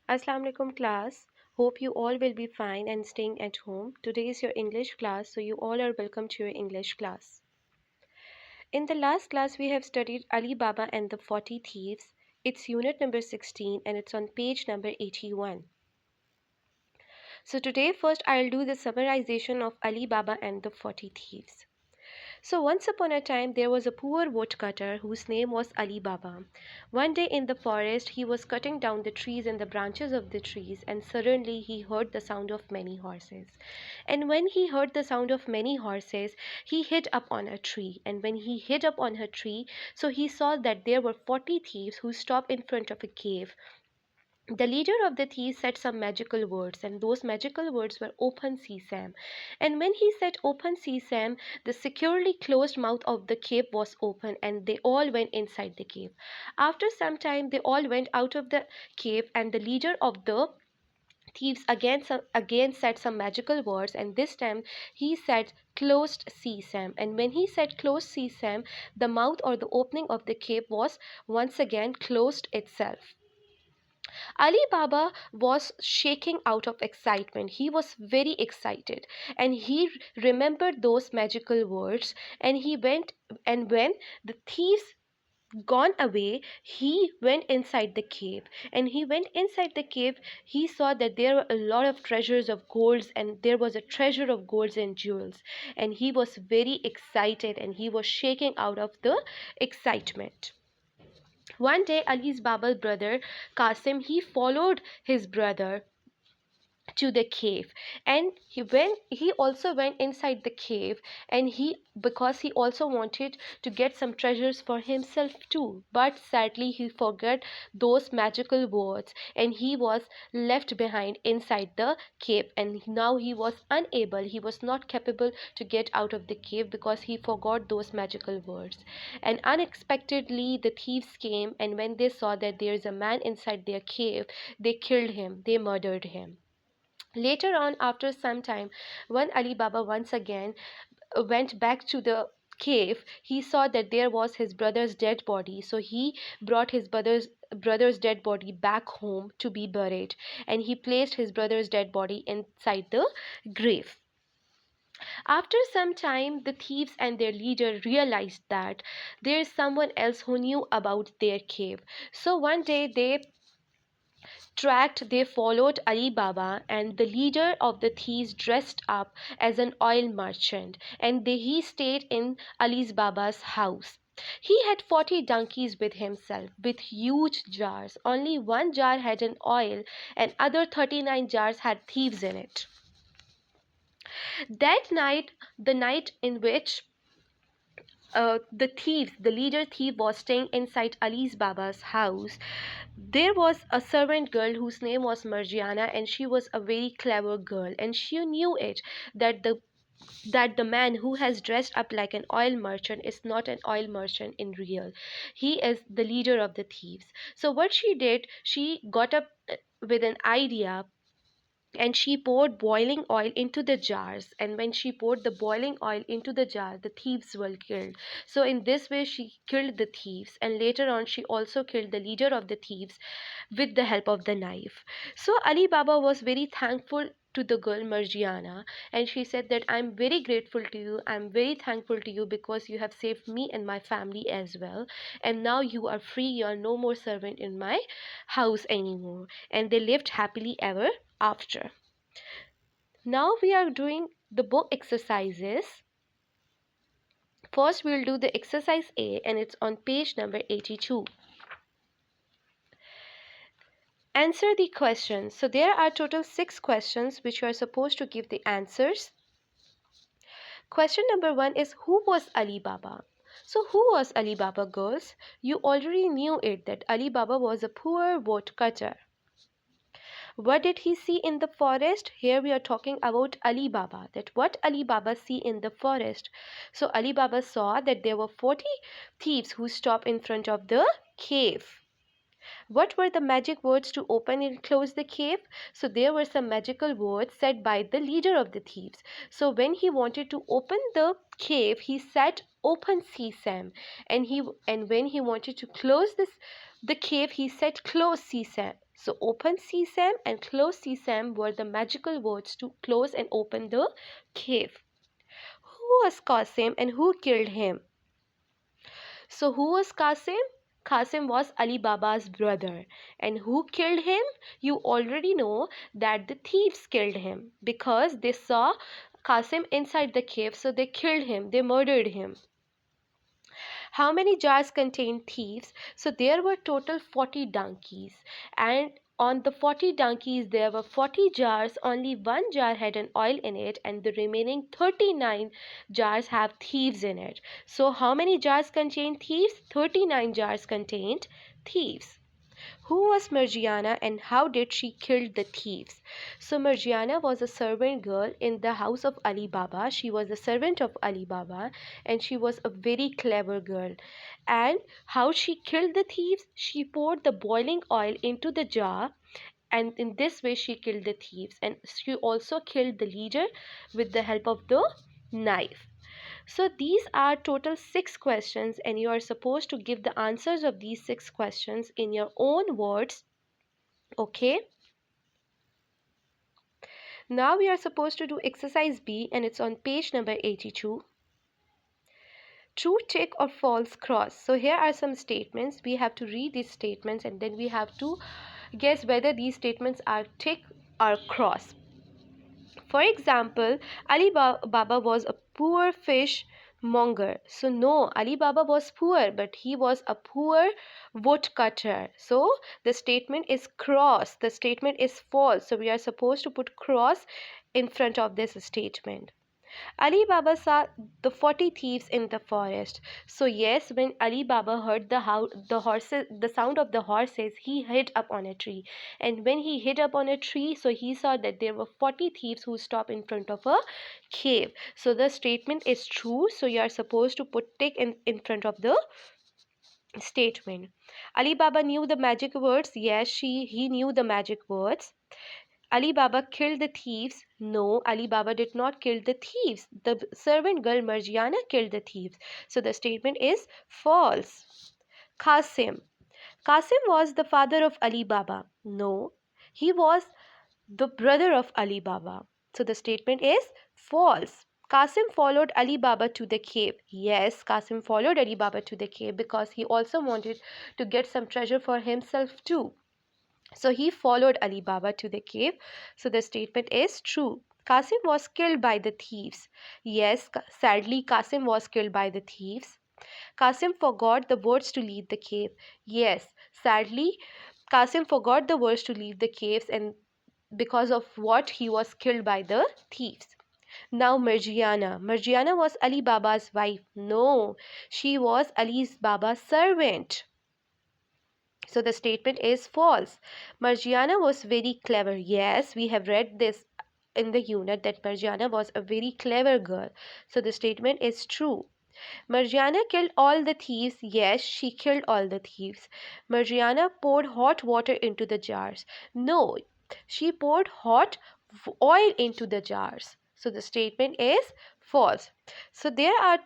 Assalamu alaikum class. Hope you all will be fine and staying at home. Today is your English class, so you all are welcome to your English class. In the last class, we have studied Alibaba and the 40 Thieves. It's unit number 16 and it's on page number 81. So today first I'll do the summarization of Alibaba and the 40 Thieves. So once upon a time there was a poor woodcutter whose name was Alibaba. One day in the forest he was cutting down the trees and the branches of the trees, and suddenly he heard the sound of many horses. And when he heard the sound of many horses, he hid up on a tree. And when he hid up on a tree, so he saw that there were 40 thieves who stopped in front of a cave. The leader of the thieves said some magical words, and those magical words were "Open Sesame." And when he said "Open Sesame," the securely closed mouth of the cave was open, and they all went inside the cave. After some time, they all went out of the cave, and the leader of the thieves again said some magical words, and this time he said "Closed Sesame." And when he said "Closed Sesame," the mouth or the opening of the cave was once again closed itself. Ali Baba was shaking out of excitement. He was very excited, and he remembered those magical words, and he went, and when the thieves gone away, he went inside the cave. And he went inside the cave, he saw that there were a lot of treasures of golds, and there was a treasure of golds and jewels, and he was very excited, and he was shaking out of the excitement. One day Ali's Baba's brother Qasim, he followed his brother to the cave, and he also went inside the cave, and he because he also wanted to get some treasures for himself too, but sadly he forgot those magical words, and he was left behind inside the cave, and now he was not capable to get out of the cave because he forgot those magical words. And unexpectedly the thieves came, and when they saw that there is a man inside their cave, they killed him, they murdered him. Later on, after some time, when Ali Baba once again went back to the cave, he saw that there was his brother's dead body. So he brought his brother's dead body back home to be buried, and he placed his brother's dead body inside the grave. After some time, the thieves and their leader realized that there is someone else who knew about their cave. So one day they followed Ali Baba, and the leader of the thieves dressed up as an oil merchant, and he stayed in Ali Baba's house. He had 40 donkeys with himself, with huge jars. Only one jar had an oil, and other 39 jars had thieves in it. That night, the night in which the leader thief was staying inside Ali's Baba's house, there was a servant girl whose name was Margiana, and she was a very clever girl, and she knew it that the man who has dressed up like an oil merchant is not an oil merchant in real. He is the leader of the thieves. So what she did, she got up with an idea, and she poured boiling oil into the jars, and when she poured the boiling oil into the jar, the thieves were killed. So in this way she killed the thieves, and later on she also killed the leader of the thieves with the help of the knife. So Ali Baba was very thankful to the girl Margiana, and she said that I'm very grateful to you, I'm very thankful to you because you have saved me and my family as well, and now you are free, you are no more servant in my house anymore. And they lived happily ever after. Now we are doing the book exercises. First we'll do the exercise A, and it's on page number 82. Answer the questions. So there are total 6 questions which you are supposed to give the answers. Question number 1 is, who was Ali Baba? So who was Ali Baba, girls? You already knew it, that Ali Baba was a poor woodcutter. What did he see in the forest? Here we are talking about Ali Baba, that what Ali Baba see in the forest. So Ali Baba saw that there were 40 thieves who stopped in front of the cave. What were the magic words to open and close the cave? So there were some magical words said by the leader of the thieves. So when he wanted to open the cave, he said "Open Sesame," and when he wanted to close the cave, he said "Close Sesame." So open sesame and close sesame were the magical words to close and open the cave. Who was Qasim and who killed him? So who was Qasim? Qasim was Ali Baba's brother. And who killed him? You already know that the thieves killed him because they saw Qasim inside the cave, so they killed him, they murdered him. How many jars contained thieves? So there were total 40 donkeys, and on the 40 donkeys there were 40 jars. Only one jar had an oil in it, and the remaining 39 jars have thieves in it. So how many jars contained thieves? 39 jars contained thieves. Who was Margiana and how did she kill the thieves? So Margiana was a servant girl in the house of Ali Baba. She was a servant of Ali Baba, and she was a very clever girl. And how she killed the thieves? She poured the boiling oil into the jar, and in this way she killed the thieves, and she also killed the leader with the help of the knife. So these are total 6 questions, and you are supposed to give the answers of these 6 questions in your own words. Okay. Now we are supposed to do exercise B, and it's on page number 82. True tick or false cross. So here are some statements. We have to read these statements and then we have to guess whether these statements are tick or cross. For example, Ali Baba was a poor fish monger. So no, Ali Baba was poor, but he was a poor woodcutter. So the statement is cross. The statement is false. So we are supposed to put cross in front of this statement. Ali Baba saw the 40 thieves in the forest. So yes, when Ali Baba heard the sound of the horses, he hid up on a tree. And when he hid up on a tree, so he saw that there were 40 thieves who stopped in front of a cave. So the statement is true. So you are supposed to put tick in front of the statement. Ali Baba knew the magic words. Yes, he knew the magic words. Ali Baba killed the thieves. No, Ali Baba did not kill the thieves. The servant girl Margiana killed the thieves. So the statement is false. Qasim. Qasim was the father of Ali Baba. No, he was the brother of Ali Baba. So the statement is false. Qasim followed Ali Baba to the cave. Yes, Qasim followed Ali Baba to the cave because he also wanted to get some treasure for himself too. So he followed Ali Baba to the cave. So the statement is true. Qasim was killed by the thieves. Yes, sadly, Qasim was killed by the thieves. Qasim forgot the words to leave the cave. Yes, sadly, Qasim forgot the words to leave the caves, and because of what he was killed by the thieves. Now Margiana. Margiana was Ali Baba's wife. No, she was Ali Baba's servant. So the statement is false. Margiana was very clever. Yes, we have read this in the unit that Margiana was a very clever girl. So the statement is true. Margiana killed all the thieves. Yes, she killed all the thieves. Margiana poured hot water into the jars. No, she poured hot oil into the jars. So the statement is false. So there are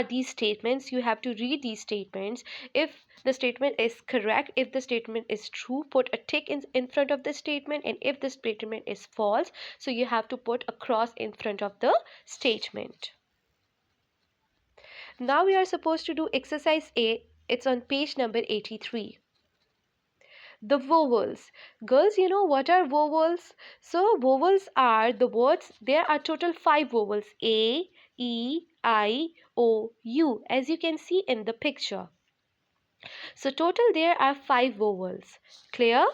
these statements. You have to read these statements. If the statement is correct, if the statement is true, put a tick in front of the statement, and if the statement is false, so you have to put a cross in front of the statement. Now we are supposed to do exercise A. It's on page number 83. The vowels. Girls, you know what are vowels? So vowels are the words. There are total 5 vowels: A, E, I, O, U, as you can see in the picture. So total there are 5 vowels. Clear?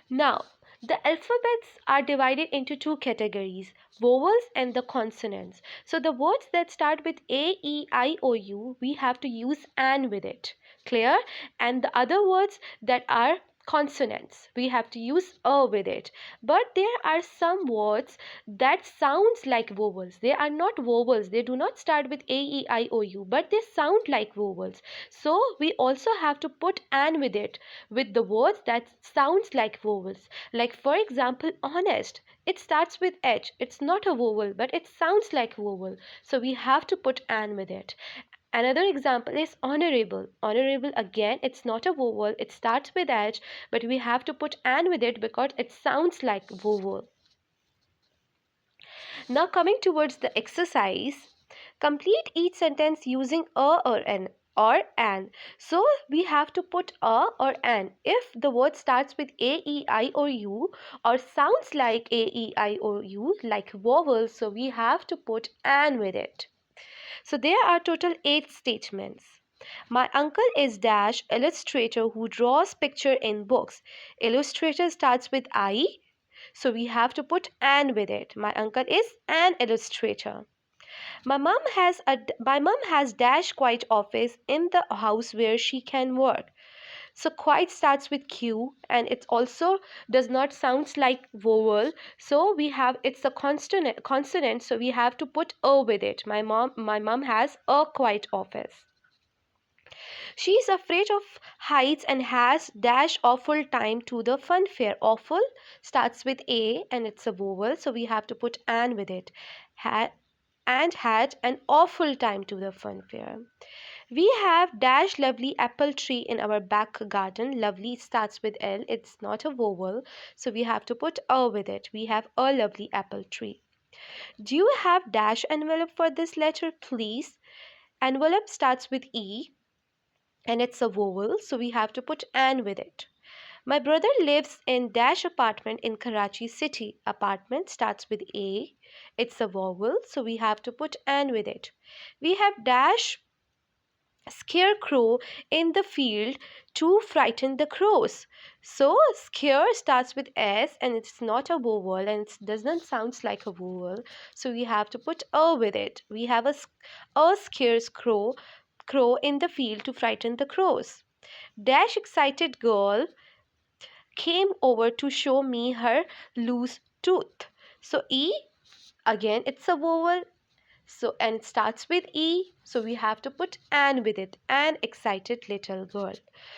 Now, the alphabets are divided into 2 categories: vowels and the consonants. So the words that start with A, E, I, O, U, we have to use an with it. Clear? And the other words that are consonants, we have to use a with it. But there are some words that sounds like vowels. They are not vowels. They do not start with A, E, I, O, U, but they sound like vowels. So we also have to put an with it, with the words that sounds like vowels. Like for example, honest. It starts with H. It's not a vowel, but it sounds like vowel. So we have to put an with it. Another example is honorable. Honorable, again, it's not a vowel. It starts with H, but we have to put an with it because it sounds like vowel. Now coming towards the exercise, complete each sentence using a or an or an. So we have to put a or an. If the word starts with a, e, I or u or sounds like a, e, I or u like vowels, so we have to put an with it. So there are total 8 statements. My uncle is dash illustrator who draws picture in books. Illustrator starts with I, so we have to put an with it. My uncle is an illustrator. My mom has dash quiet office in the house where she can work. So quiet starts with Q and it also does not sound like vowel. So we have it's a consonant, so we have to put a with it. My mom has a quiet office. She is afraid of heights and has dash awful time to the fun fair. Awful starts with A and it's a vowel, so we have to put an with it. And had an awful time to the fun fair. We have dash lovely apple tree in our back garden. Lovely starts with L. It's not a vowel, so we have to put a with it. We have a lovely apple tree. Do you have dash envelope for this letter, please? Envelope starts with E and it's a vowel, so we have to put an with it. My brother lives in dash apartment in Karachi city. Apartment starts with A. It's a vowel, so we have to put an with it. We have dash scarecrow in the field to frighten the crows. So scare starts with S and it's not a vowel and it doesn't sound like a vowel. So we have to put a with it. We have a scarecrow crow in the field to frighten the crows. Dash excited girl came over to show me her loose tooth. So E, again it's a vowel, so and it starts with E, so we have to put an with it. An excited little girl.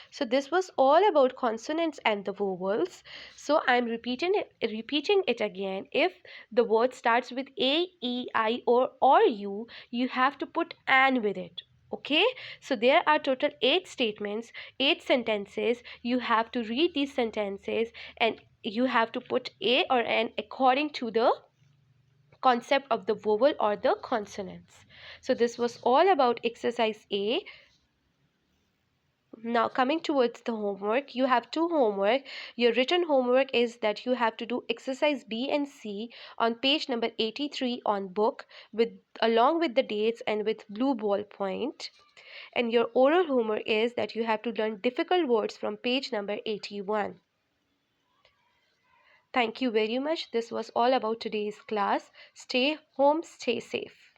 So this was all about consonants and the vowels. So I'm repeating it again. If the word starts with A, E, I or U, you have to put an with it. Okay, so there are total 8 statements, 8 sentences. You have to read these sentences and you have to put a or an according to the concept of the vowel or the consonants. So this was all about exercise A. Now coming towards the homework, you have two homework. Your written homework is that you have to do exercise B and C on page number 83 on book with along with the dates and with blue ball point. And your oral homework is that you have to learn difficult words from page number 81. Thank you very much. This was all about today's class. Stay home, stay safe.